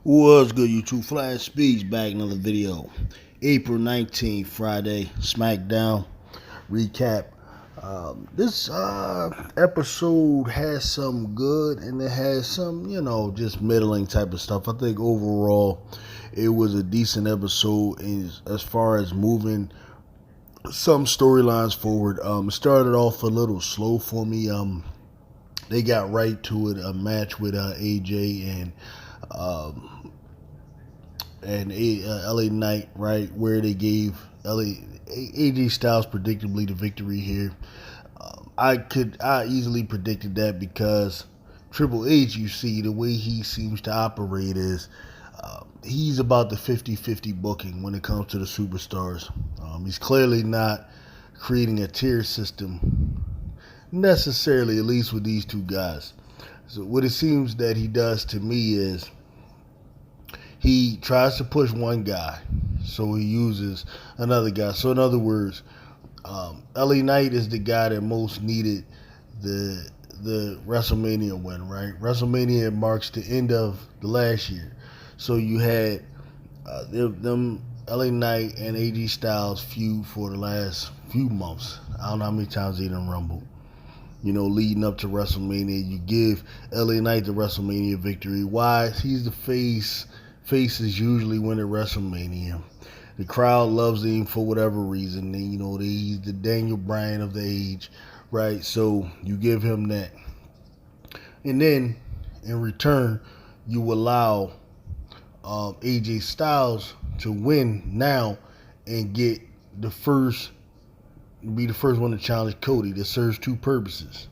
What's good, YouTube? Flash Speeds back, another video. April 19th, Friday, Smackdown recap. This episode has some good and it has some, just middling type of stuff. I think overall it was a decent episode as far as moving some storylines forward. It started off a little slow for me. They got right to it, a match with AJ and LA Knight, right, where they gave AJ Styles predictably the victory here. I easily predicted that because Triple H, you see, the way he seems to operate is he's about the 50-50 booking when it comes to the superstars. He's clearly not creating a tier system necessarily, at least with these two guys. So what it seems that he does to me is he tries to push one guy, so he uses another guy. So in other words, LA Knight is the guy that most needed the WrestleMania win, right? WrestleMania marks the end of the last year. So you had them LA Knight and AJ Styles feud for the last few months. I don't know how many times they done rumbled. Leading up to WrestleMania, you give LA Knight the WrestleMania victory. Why? He's the face. Faces usually win at WrestleMania. The crowd loves him for whatever reason. He's the Daniel Bryan of the age, right? So you give him that. And then, in return, you allow AJ Styles to win now and be the first one to challenge Cody. That serves two purposes.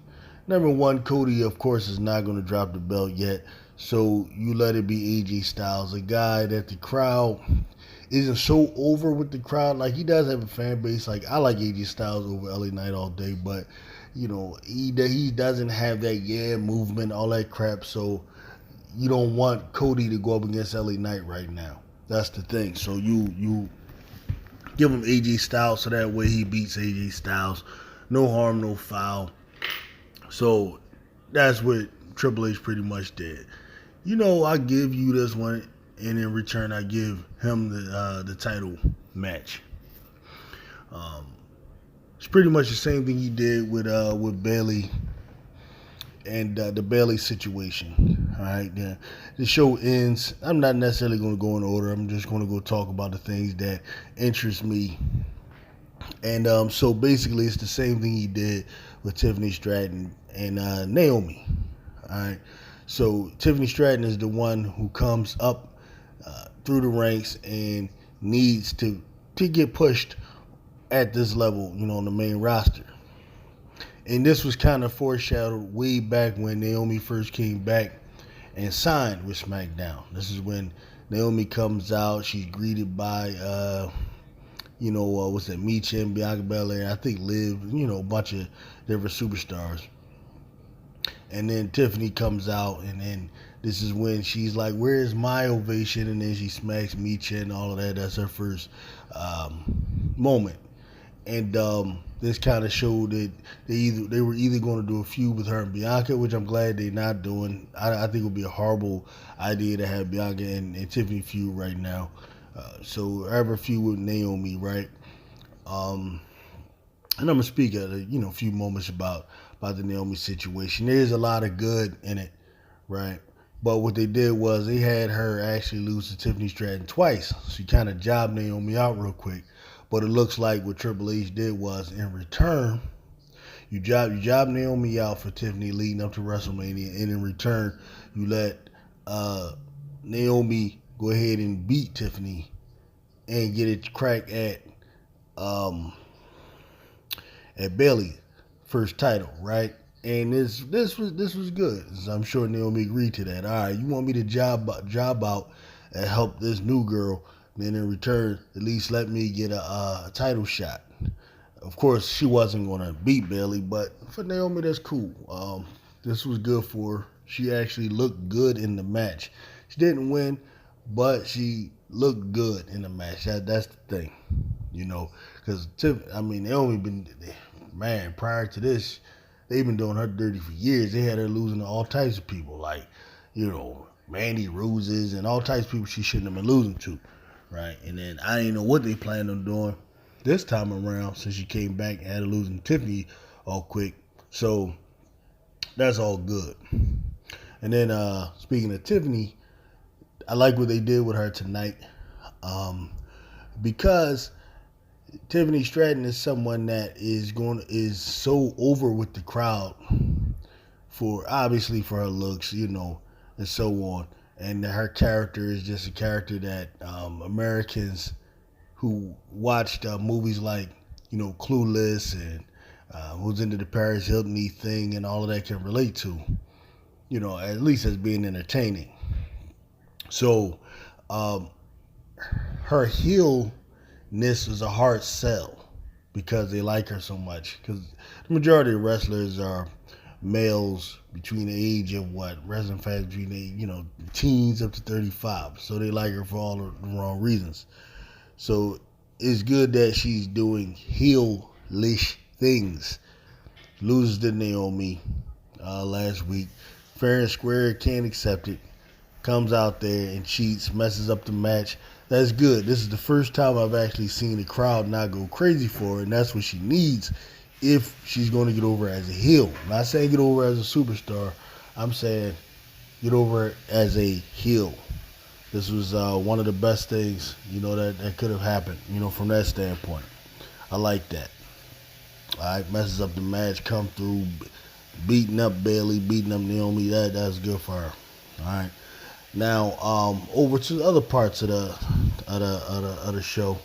Number one, Cody, of course, is not going to drop the belt yet. So you let it be AJ Styles, a guy that the crowd isn't so over with the crowd. Like, he does have a fan base. Like, I like AJ Styles over LA Knight all day, but he doesn't have that movement, all that crap. So you don't want Cody to go up against LA Knight right now. That's the thing. So you give him AJ Styles so that way he beats AJ Styles. No harm, no foul. So that's what Triple H pretty much did. I give you this one, and in return, I give him the title match. It's pretty much the same thing he did with Bayley and the Bayley situation. All right, the show ends. I'm not necessarily going to go in order. I'm just going to go talk about the things that interest me. And so basically, it's the same thing he did with Tiffany Stratton and Naomi. All right. So Tiffany Stratton is the one who comes up through the ranks and needs to get pushed at this level, on the main roster. And this was kind of foreshadowed way back when Naomi first came back and signed with SmackDown. This is when Naomi comes out. She's greeted by, what's that, Micha and Bianca Belair, I think Liv, a bunch of different superstars. And then Tiffany comes out, and then this is when she's like, "Where's my ovation?" And then she smacks Micha and all of that. That's her first moment. And this kind of showed that they were either going to do a feud with her and Bianca, which I'm glad they're not doing. I think it would be a horrible idea to have Bianca and Tiffany feud right now. So have a feud with Naomi, right? And I'm gonna speak at a few moments about the Naomi situation. There's a lot of good in it, right? But what they did was they had her actually lose to Tiffany Stratton twice. She kind of jobbed Naomi out real quick. But it looks like what Triple H did was, in return, you job Naomi out for Tiffany leading up to WrestleMania, and in return, you let Naomi go ahead and beat Tiffany and get a crack at Bayley first title, right? And this was good. I'm sure Naomi agreed to that. All right, you want me to job out and help this new girl, then in return, at least let me get a title shot. Of course, she wasn't going to beat Bayley, but for Naomi, that's cool. This was good for her. She actually looked good in the match. She didn't win, but she looked good in the match. That's the thing, because Naomi been, man, prior to this, they've been doing her dirty for years. They had her losing to all types of people, like, Mandy Ruses and all types of people she shouldn't have been losing to, right? And then I didn't know what they planned on doing this time around since she came back and had to lose to Tiffany all quick. So that's all good. And then speaking of Tiffany, I like what they did with her tonight because Tiffany Stratton is someone that is so over with the crowd for obviously for her looks, and so on. And her character is just a character that Americans who watched movies like Clueless and who's into the Paris Hilton thing and all of that can relate to. At least as being entertaining. So, her heelness is a hard sell because they like her so much. Because the majority of wrestlers are males between the age of wrestling fans between the teens up to 35. So they like her for all the wrong reasons. So it's good that she's doing heel-ish things. Loses to Naomi last week. Fair and square, can't accept it. Comes out there and cheats, messes up the match. That's good. This is the first time I've actually seen the crowd not go crazy for her, and that's what she needs if she's going to get over as a heel. I'm not saying get over as a superstar. I'm saying get over as a heel. This was one of the best things, that could have happened, from that standpoint. I like that. All right, messes up the match, come through, beating up Bayley, beating up Naomi. That's good for her. All right. Now, over to the other parts of the show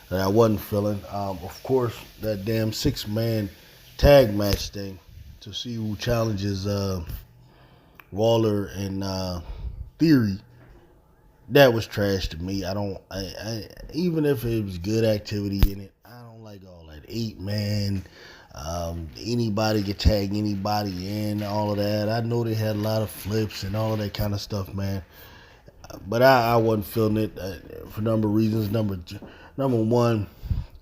that I wasn't feeling. Of course, that damn 6-man tag match thing to see who challenges Waller and Theory. That was trash to me. I even if it was good activity in it, I don't like all that 8-man. Anybody could tag anybody in, all of that. I know they had a lot of flips and all of that kind of stuff, man. But I wasn't feeling it for a number of reasons. Number one,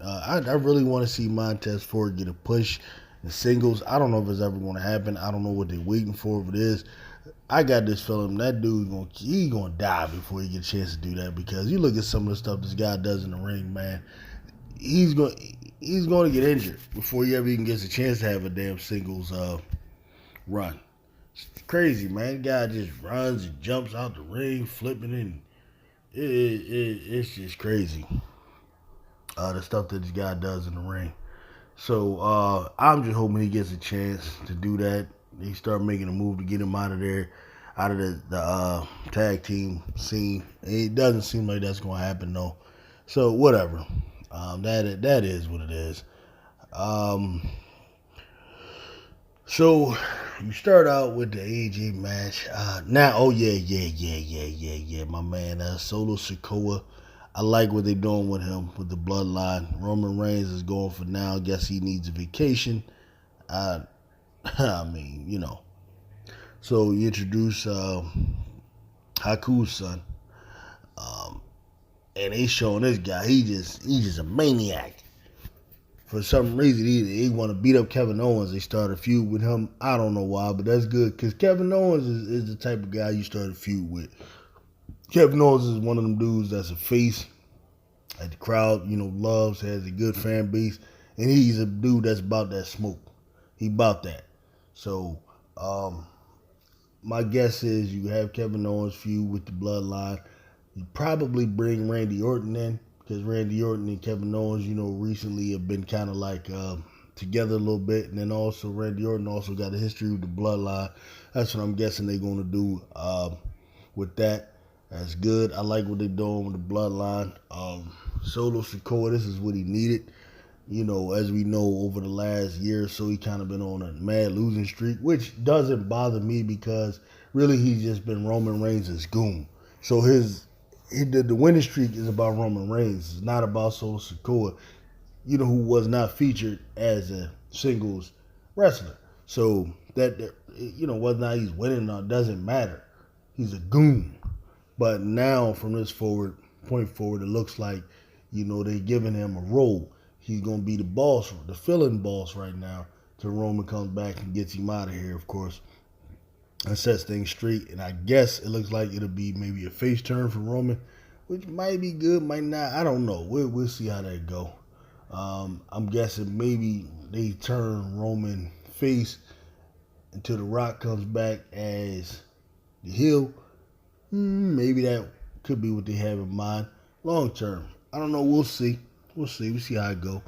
I really want to see Montez Ford get a push in singles. I don't know if it's ever going to happen. I don't know what they're waiting for. If it is, I got this feeling that dude's gonna die before he gets a chance to do that. Because you look at some of the stuff this guy does in the ring, man. He's going to get injured before he ever even gets a chance to have a damn singles run. It's crazy, man. The guy just runs and jumps out the ring, flipping in. It's just crazy. The stuff that this guy does in the ring. So I'm just hoping he gets a chance to do that. They start making a move to get him out of there, out of the tag team scene. It doesn't seem like that's going to happen, though. So whatever. That is what it is. So you start out with the AJ match. Now, my man, Solo Sikoa. I like what they're doing with him with the bloodline. Roman Reigns is going for now. Guess he needs a vacation. I mean, So you introduce Haku's son. And they showing this guy, he's just a maniac. For some reason, he want to beat up Kevin Owens. They started a feud with him. I don't know why, but that's good. Because Kevin Owens is the type of guy you start a feud with. Kevin Owens is one of them dudes that's a face that the crowd, loves, has a good fan base. And he's a dude that's about that smoke. He about that. So, my guess is you have Kevin Owens feud with the bloodline. You probably bring Randy Orton in because Randy Orton and Kevin Owens, recently have been kind of like together a little bit. And then also Randy Orton also got a history with the bloodline. That's what I'm guessing they're going to do with that. That's good. I like what they're doing with the bloodline. Solo Sikoa, this is what he needed. As we know, over the last year or so, he kind of been on a mad losing streak, which doesn't bother me because really he's just been Roman Reigns' goon. So the winning streak is about Roman Reigns. It's not about Solo Sikoa, who was not featured as a singles wrestler. So that whether or not he's winning or not doesn't matter. He's a goon. But now from this point forward, it looks like, they're giving him a role. He's going to be the boss, the fill-in boss right now till Roman comes back and gets him out of here, of course. and sets things straight. And I guess it looks like it'll be maybe a face turn for Roman, which might be good, might not. I don't know. We'll see how that go. I'm guessing maybe they turn Roman face until The Rock comes back as the heel. Maybe that could be what they have in mind long term. I don't know. We'll see. We'll see. We'll see how it go.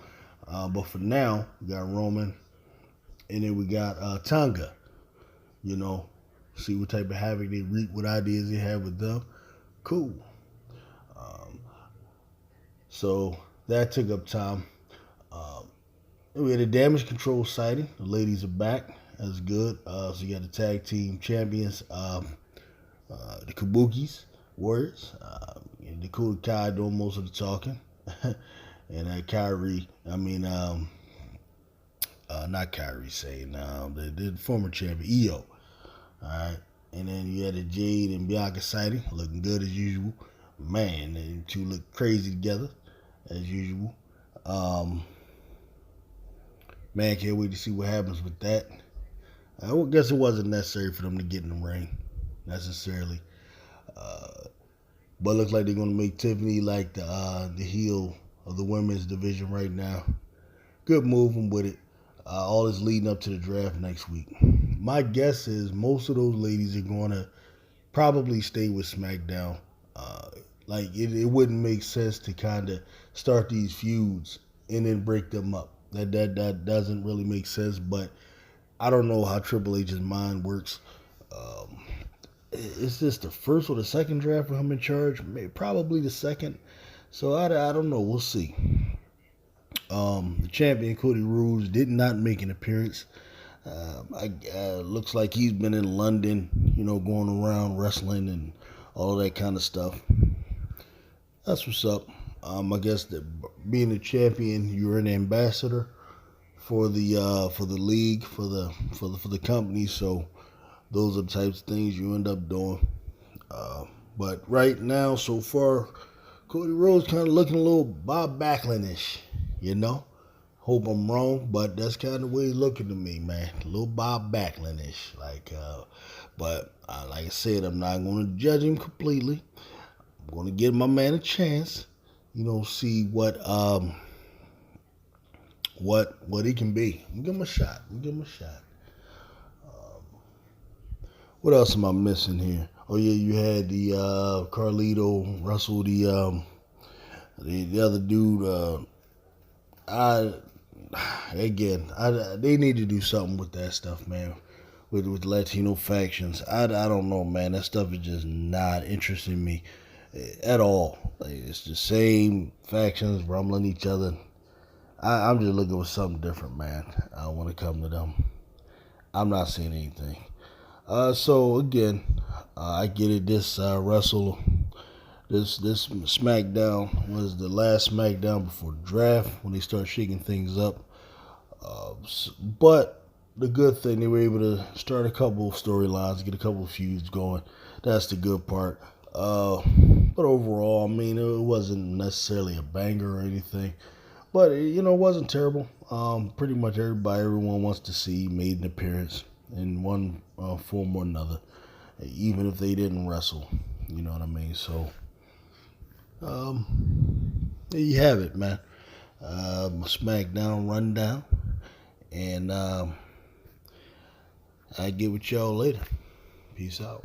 But for now, we got Roman, and then we got Tonga. You know, see what type of havoc they reap, what ideas they have with them. Cool. So that took up time. We had a damage control sighting. The ladies are back. That's good. So you got the tag team champions, the Kabukis Warriors. Dakota Kai doing most of the talking. And Kyrie, not Kyrie saying, the former champion, EO. All right. And then you had the Jade and Bianca sighting, looking good as usual. Man, they two look crazy together, as usual. Man, can't wait to see what happens with that. I guess it wasn't necessary for them to get in the ring, necessarily. But it looks like they're going to make Tiffany like the heel of the women's division right now. Good move, I'm with it. All is leading up to the draft next week. My guess is most of those ladies are going to probably stay with SmackDown. It wouldn't make sense to kind of start these feuds and then break them up. That doesn't really make sense, but I don't know how Triple H's mind works. Is this the first or the second draft for him in charge? Maybe, probably the second. So I don't know. We'll see. The champion Cody Rhodes did not make an appearance. Looks like he's been in London, going around wrestling and all that kind of stuff. That's what's up. I guess that being a champion, you're an ambassador for the league, for the company. So those are the types of things you end up doing. But right now, so far, Cody Rhodes kind of looking a little Bob Backlund-ish, Hope I'm wrong, but that's kind of the way he's looking to me, man. A little Bob Backlund-ish. But like I said, I'm not going to judge him completely. I'm going to give my man a chance, see what he can be. Give him a shot. What else am I missing here? Oh yeah, you had the Carlito wrestle the other dude. They need to do something with that stuff, man. With Latino factions, I don't know, man. That stuff is just not interesting me at all. It's the same factions rumbling each other. I'm just looking for something different, man. I don't want to come to them. I'm not seeing anything. So again, I get it. This SmackDown was the last SmackDown before the draft when they start shaking things up. But the good thing, they were able to start a couple of storylines, get a couple of feuds going. That's the good part. But overall, it wasn't necessarily a banger or anything. But, it wasn't terrible. Pretty much everyone wants to see made an appearance in one form or another, even if they didn't wrestle. You know what I mean? So, there you have it, man. SmackDown rundown. And I get with y'all later. Peace out.